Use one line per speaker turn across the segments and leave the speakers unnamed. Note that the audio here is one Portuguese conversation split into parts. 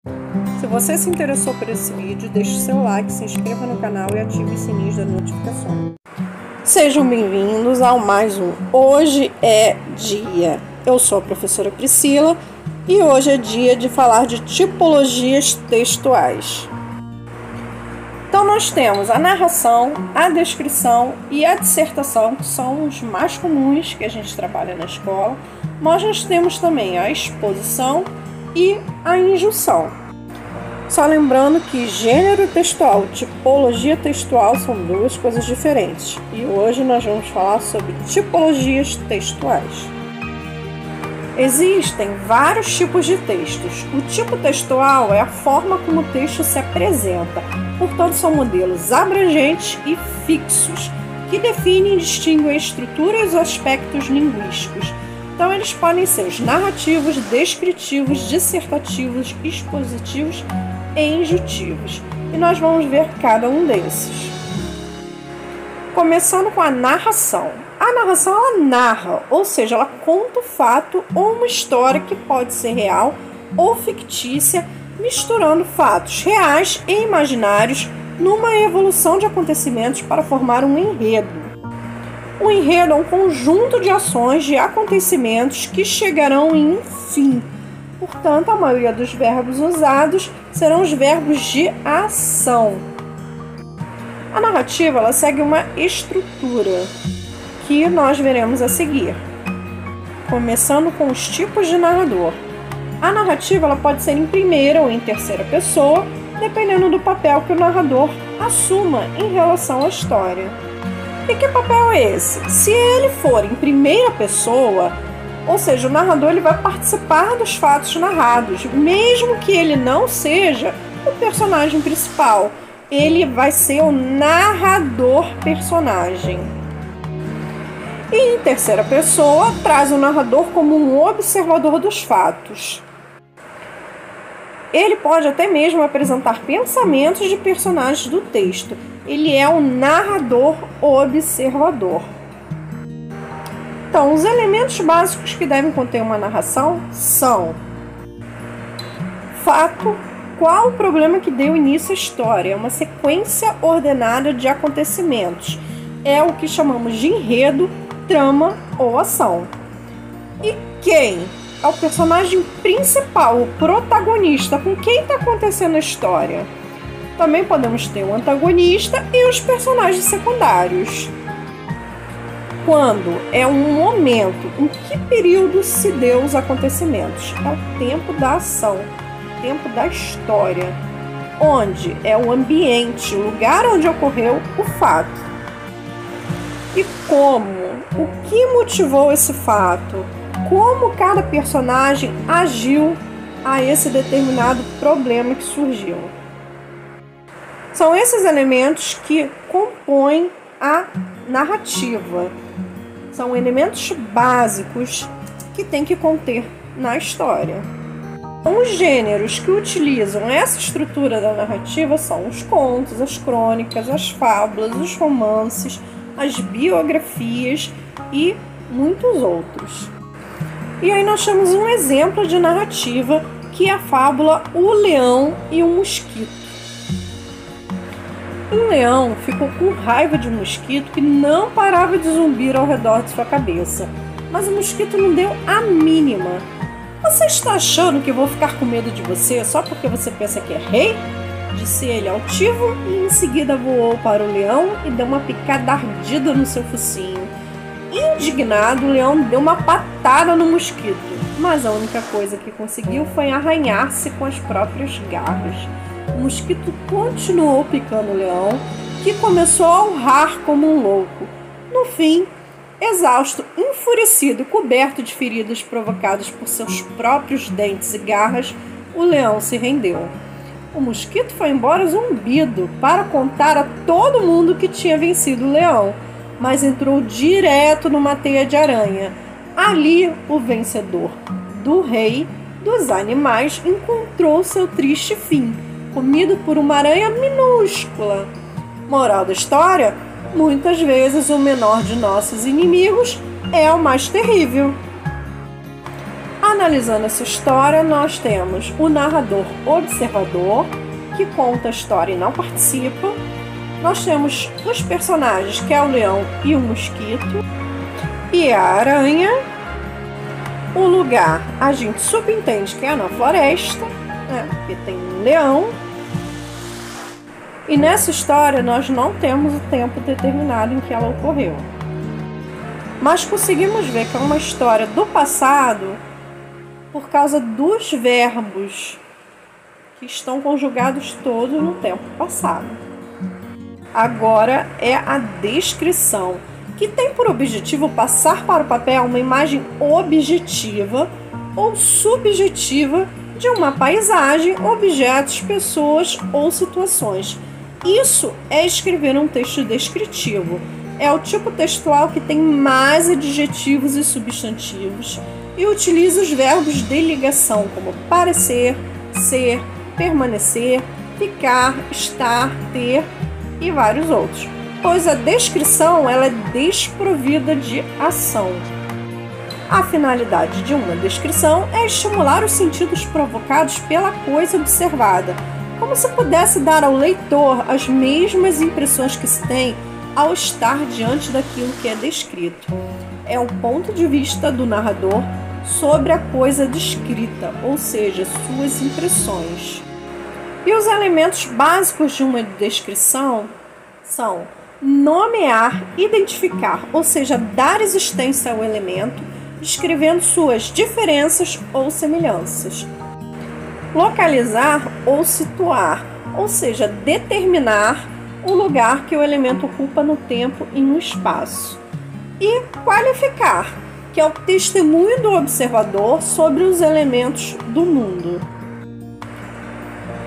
Se você se interessou por esse vídeo, deixe seu like, se inscreva no canal e ative os sininhos das notificações. Sejam bem-vindos ao mais um Hoje é Dia. Eu sou a professora Priscila e hoje é dia de falar de tipologias textuais. Então nós temos a narração, a descrição e a dissertação, que são os mais comuns que a gente trabalha na escola, mas nós temos também a exposição e a injunção. Só lembrando que gênero textual e tipologia textual são duas coisas diferentes. E hoje nós vamos falar sobre tipologias textuais. Existem vários tipos de textos. O tipo textual é a forma como o texto se apresenta. Portanto, são modelos abrangentes e fixos, que definem e distinguem a estrutura e os aspectos linguísticos. Então, eles podem ser os narrativos, descritivos, dissertativos, expositivos e injuntivos. E nós vamos ver cada um desses. Começando com a narração. A narração, ela narra, ou seja, ela conta o fato ou uma história que pode ser real ou fictícia, misturando fatos reais e imaginários numa evolução de acontecimentos para formar um enredo. O enredo é um conjunto de ações, de acontecimentos que chegarão em um fim. Portanto, a maioria dos verbos usados serão os verbos de ação. A narrativa, ela segue uma estrutura que nós veremos a seguir. Começando com os tipos de narrador. A narrativa, ela pode ser em primeira ou em terceira pessoa, dependendo do papel que o narrador assuma em relação à história. E que papel é esse? Se ele for em primeira pessoa, ou seja, o narrador ele vai participar dos fatos narrados, mesmo que ele não seja o personagem principal. Ele vai ser o narrador personagem. E em terceira pessoa, traz o narrador como um observador dos fatos. Ele pode até mesmo apresentar pensamentos de personagens do texto. Ele é um narrador observador. Então, os elementos básicos que devem conter uma narração são: fato, qual o problema que deu início à história? É uma sequência ordenada de acontecimentos. É o que chamamos de enredo, trama ou ação. E quem? É o personagem principal, o protagonista, com quem está acontecendo a história. Também podemos ter o antagonista e os personagens secundários. Quando? É um momento. Em que período se deu os acontecimentos? É o tempo da ação, o tempo da história. Onde? É o ambiente, o lugar onde ocorreu o fato. E como? O que motivou esse fato? Como cada personagem agiu a esse determinado problema que surgiu? São esses elementos que compõem a narrativa. São elementos básicos que tem que conter na história. Os gêneros que utilizam essa estrutura da narrativa são os contos, as crônicas, as fábulas, os romances, as biografias e muitos outros. E aí nós temos um exemplo de narrativa, que é a fábula O Leão e o Mosquito. Um leão ficou com raiva de um mosquito que não parava de zumbir ao redor de sua cabeça. Mas o mosquito não deu a mínima. Você está achando que eu vou ficar com medo de você só porque você pensa que é rei? Disse ele altivo e em seguida voou para o leão e deu uma picada ardida no seu focinho. Indignado, o leão deu uma patada no mosquito, mas a única coisa que conseguiu foi arranhar-se com as próprias garras. O mosquito continuou picando o leão, que começou a urrar como um louco. No fim, exausto, enfurecido e coberto de feridas provocadas por seus próprios dentes e garras, o leão se rendeu. O mosquito foi embora zumbido para contar a todo mundo que tinha vencido o leão, mas entrou direto numa teia de aranha. Ali, o vencedor do rei dos animais encontrou seu triste fim, comido por uma aranha minúscula. Moral da história: muitas vezes o menor de nossos inimigos é o mais terrível. A Analisando essa história, nós temos o narrador observador, que conta a história e não participa. Nós temos os personagens, que é o leão e o mosquito, e a aranha. O lugar, a gente subentende que é na floresta, né, porque tem um leão. E nessa história nós não temos o tempo determinado em que ela ocorreu. Mas conseguimos ver que é uma história do passado por causa dos verbos que estão conjugados todos no tempo passado. Agora é a descrição, que tem por objetivo passar para o papel uma imagem objetiva ou subjetiva de uma paisagem, objetos, pessoas ou situações. Isso é escrever um texto descritivo. É o tipo textual que tem mais adjetivos e substantivos e utiliza os verbos de ligação, como parecer, ser, permanecer, ficar, estar, ter e vários outros, pois a descrição ela é desprovida de ação. A finalidade de uma descrição é estimular os sentidos provocados pela coisa observada, como se pudesse dar ao leitor as mesmas impressões que se tem ao estar diante daquilo que é descrito. É o ponto de vista do narrador sobre a coisa descrita, ou seja, suas impressões. E os elementos básicos de uma descrição são nomear, identificar, ou seja, dar existência ao elemento, descrevendo suas diferenças ou semelhanças. Localizar ou situar, ou seja, determinar o lugar que o elemento ocupa no tempo e no espaço. E qualificar, que é o testemunho do observador sobre os elementos do mundo.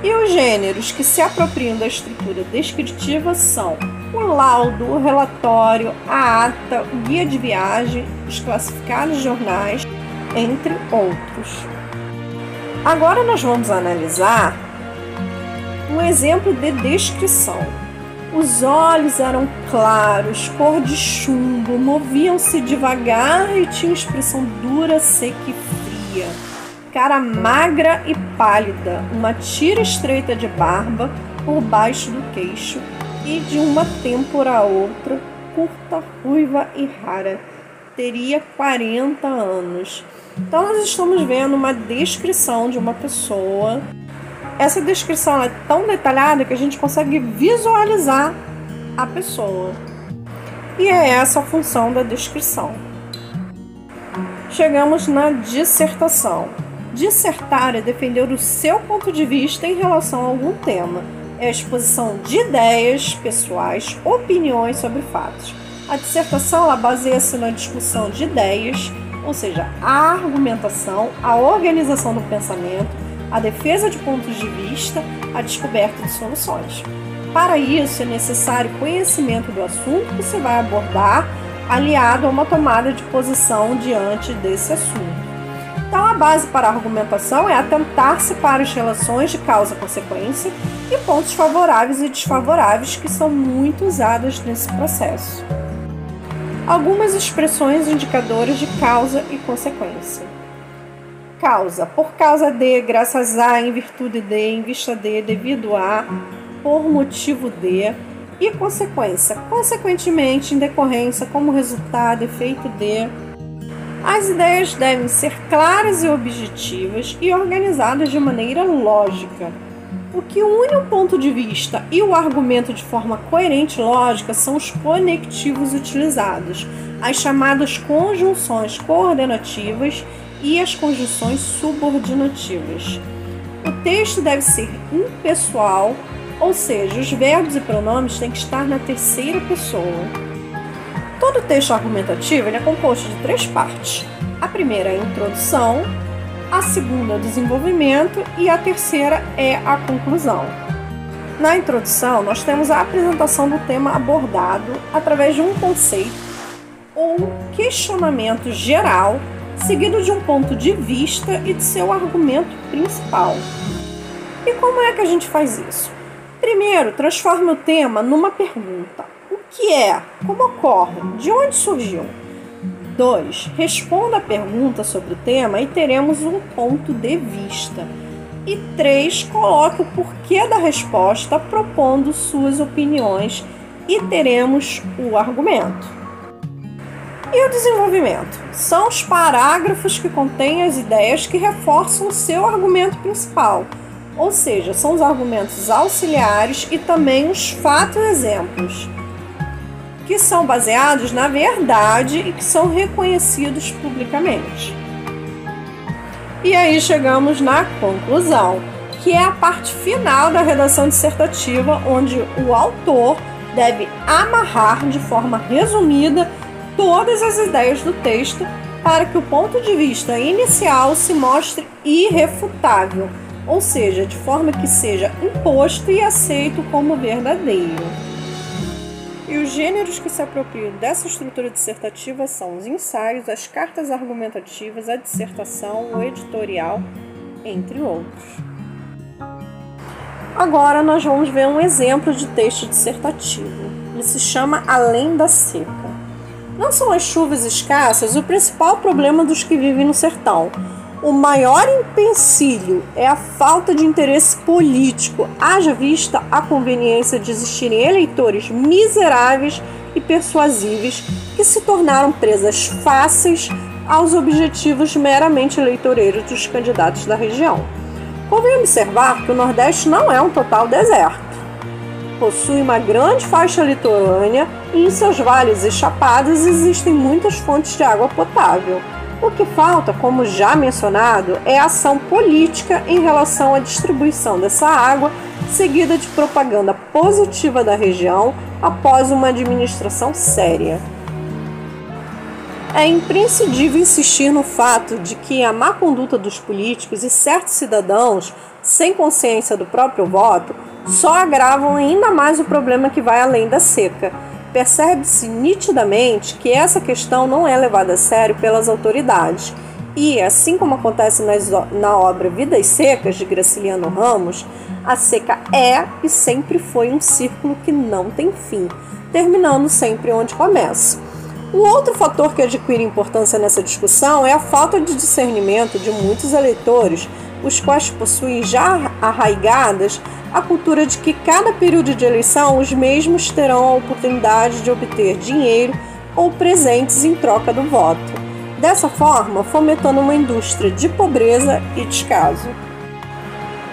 E os gêneros que se apropriam da estrutura descritiva são o laudo, o relatório, a ata, o guia de viagem, os classificados de jornais, entre outros. Agora nós vamos analisar um exemplo de descrição. Os olhos eram claros, cor de chumbo, moviam-se devagar e tinham expressão dura, seca e fria. Cara magra e pálida, uma tira estreita de barba por baixo do queixo e de uma têmpora a outra, curta, ruiva e rara. Teria 40 anos. Então nós estamos vendo uma descrição de uma pessoa. Essa descrição é tão detalhada que a gente consegue visualizar a pessoa. E é essa a função da descrição. Chegamos na dissertação. Dissertar é defender o seu ponto de vista em relação a algum tema. É a exposição de ideias pessoais, opiniões sobre fatos. A dissertação ela baseia-se na discussão de ideias, ou seja, a argumentação, a organização do pensamento, a defesa de pontos de vista, a descoberta de soluções. Para isso, é necessário conhecimento do assunto que se vai abordar, aliado a uma tomada de posição diante desse assunto. Então, a base para a argumentação é atentar-se para as relações de causa-consequência e pontos favoráveis e desfavoráveis que são muito usadas nesse processo. Algumas expressões indicadoras de causa e consequência. Causa, por causa de, graças a, em virtude de, em vista de, devido a, por motivo de. E consequência, consequentemente, em decorrência, como resultado, efeito de. As ideias devem ser claras e objetivas e organizadas de maneira lógica. O que une um ponto de vista e o argumento de forma coerente e lógica são os conectivos utilizados, as chamadas conjunções coordenativas e as conjunções subordinativas. O texto deve ser impessoal, ou seja, os verbos e pronomes têm que estar na terceira pessoa. Todo texto argumentativo ele é composto de 3 partes. A primeira é a introdução, a segunda é o desenvolvimento e a terceira é a conclusão. Na introdução, nós temos a apresentação do tema abordado através de um conceito ou questionamento geral, seguido de um ponto de vista e de seu argumento principal. E como é que a gente faz isso? Primeiro, transforme o tema numa pergunta. O que é? Como ocorre? De onde surgiu? 2. Responda a pergunta sobre o tema e teremos um ponto de vista. E 3. Coloque o porquê da resposta propondo suas opiniões e teremos o argumento. E o desenvolvimento? São os parágrafos que contêm as ideias que reforçam o seu argumento principal, ou seja, são os argumentos auxiliares e também os fatos e exemplos, que são baseados na verdade e que são reconhecidos publicamente. E aí chegamos na conclusão, que é a parte final da redação dissertativa, onde o autor deve amarrar de forma resumida todas as ideias do texto para que o ponto de vista inicial se mostre irrefutável, ou seja, de forma que seja imposto e aceito como verdadeiro. E os gêneros que se apropriam dessa estrutura dissertativa são os ensaios, as cartas argumentativas, a dissertação, o editorial, entre outros. Agora nós vamos ver um exemplo de texto dissertativo. Ele se chama Além da Seca. Não são as chuvas escassas o principal problema dos que vivem no sertão. O maior empecilho é a falta de interesse político, haja vista a conveniência de existirem eleitores miseráveis e persuasíveis que se tornaram presas fáceis aos objetivos meramente eleitoreiros dos candidatos da região. Convém observar que o Nordeste não é um total deserto. Possui uma grande faixa litorânea e em seus vales e chapadas existem muitas fontes de água potável. O que falta, como já mencionado, é a ação política em relação à distribuição dessa água, seguida de propaganda positiva da região após uma administração séria. É imprescindível insistir no fato de que a má conduta dos políticos e certos cidadãos, sem consciência do próprio voto, só agravam ainda mais o problema que vai além da seca. Percebe-se nitidamente que essa questão não é levada a sério pelas autoridades e, assim como acontece na obra Vidas Secas, de Graciliano Ramos, a seca é e sempre foi um círculo que não tem fim, terminando sempre onde começa. Um outro fator que adquire importância nessa discussão é a falta de discernimento de muitos eleitores, os quais possuem já arraigadas a cultura de que cada período de eleição os mesmos terão a oportunidade de obter dinheiro ou presentes em troca do voto, dessa forma fomentando uma indústria de pobreza e descaso.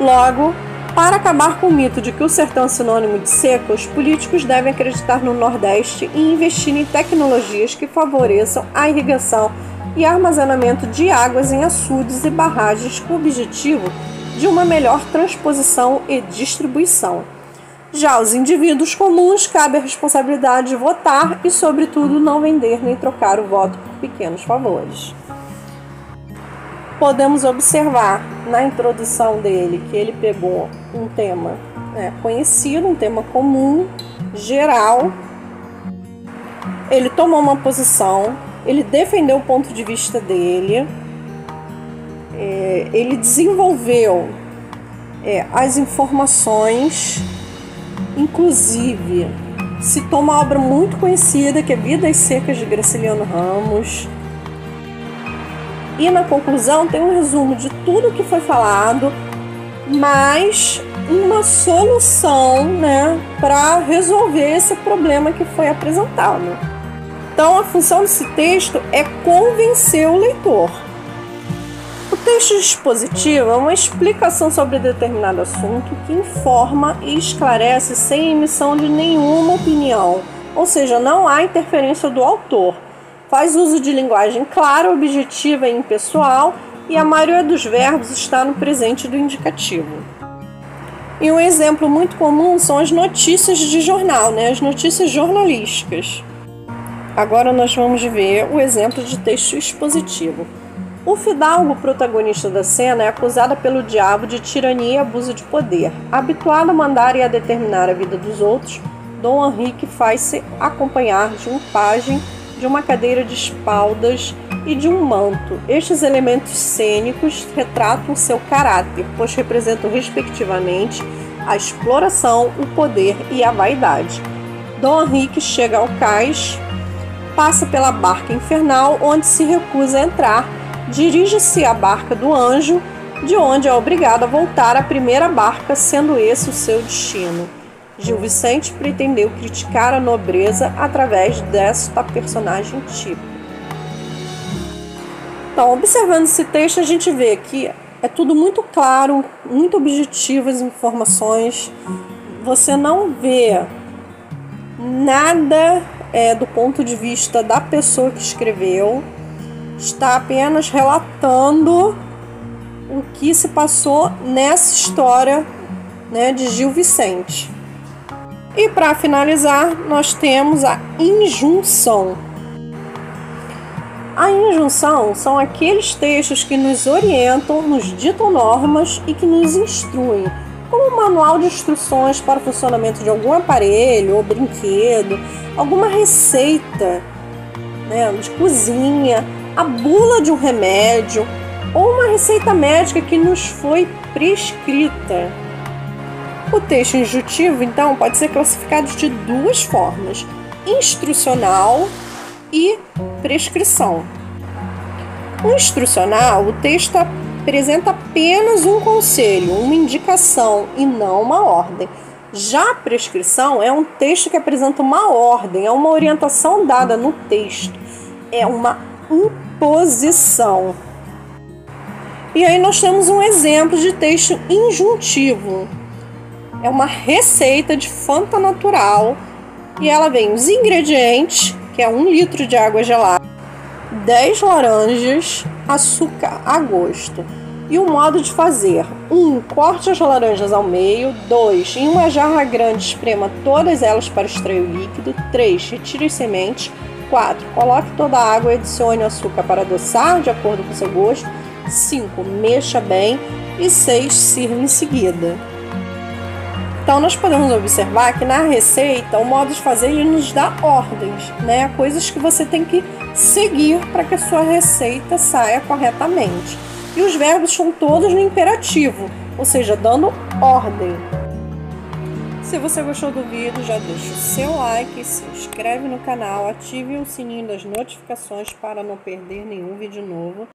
Logo, para acabar com o mito de que o sertão é sinônimo de seca, os políticos devem acreditar no Nordeste e investir em tecnologias que favoreçam a irrigação e armazenamento de águas em açudes e barragens com o objetivo de uma melhor transposição e distribuição. Já aos indivíduos comuns cabe a responsabilidade de votar e, sobretudo, não vender nem trocar o voto por pequenos favores. Podemos observar na introdução dele que ele pegou um tema conhecido, um tema comum, geral. Ele tomou uma posição, ele defendeu o ponto de vista dele, ele desenvolveu as informações, inclusive citou uma obra muito conhecida que é Vidas Secas, de Graciliano Ramos. E na conclusão tem um resumo de tudo que foi falado, mais uma solução para resolver esse problema que foi apresentado. Então a função desse texto é convencer o leitor. O texto expositivo é uma explicação sobre determinado assunto que informa e esclarece sem emissão de nenhuma opinião, ou seja, não há interferência do autor. Faz uso de linguagem clara, objetiva e impessoal, e a maioria dos verbos está no presente do indicativo. E um exemplo muito comum são as notícias de jornal, as notícias jornalísticas. Agora nós vamos ver o exemplo de texto expositivo. O fidalgo protagonista da cena é acusado pelo diabo de tirania e abuso de poder. Habituado a mandar e a determinar a vida dos outros, Dom Henrique faz-se acompanhar de um pajem, de uma cadeira de espaldas e de um manto. Estes elementos cênicos retratam seu caráter, pois representam respectivamente a exploração, o poder e a vaidade. Dom Henrique chega ao cais passa pela barca infernal, onde se recusa a entrar, dirige-se à barca do anjo, de onde é obrigado a voltar à primeira barca, sendo esse o seu destino. Gil Vicente pretendeu criticar a nobreza através desta personagem tipo. Então, observando esse texto, a gente vê que é tudo muito claro, muito objetivo as informações. Você não vê nada do ponto de vista da pessoa que escreveu. Está apenas relatando o que se passou nessa história, né, de Gil Vicente. E para finalizar, nós temos a injunção. A injunção são aqueles textos que nos orientam, nos ditam normas e que nos instruem, como um manual de instruções para o funcionamento de algum aparelho ou brinquedo, alguma receita, né, de cozinha, a bula de um remédio ou uma receita médica que nos foi prescrita. O texto injuntivo, então, pode ser classificado de duas formas: instrucional e prescrição. O instrucional, o texto apresenta apenas um conselho, uma indicação e não uma ordem. Já a prescrição é um texto que apresenta uma ordem, é uma orientação dada no texto, é uma imposição. E aí nós temos um exemplo de texto injuntivo. É uma receita de Fanta natural e ela vem os ingredientes, que é 1 litro de água gelada, 10 laranjas, açúcar a gosto. E o modo de fazer: 1. Corte as laranjas ao meio. 2. Em uma jarra grande, esprema todas elas para extrair o líquido. 3. Retire as sementes. 4. Coloque toda a água e adicione o açúcar para adoçar, de acordo com seu gosto. 5. Mexa bem. E 6. Sirva em seguida. Então, nós podemos observar que na receita, o modo de fazer ele nos dá ordens, né? Coisas que você tem que seguir para que a sua receita saia corretamente. E os verbos são todos no imperativo, ou seja, dando ordem. Se você gostou do vídeo, já deixa o seu like, se inscreve no canal, ative o sininho das notificações para não perder nenhum vídeo novo.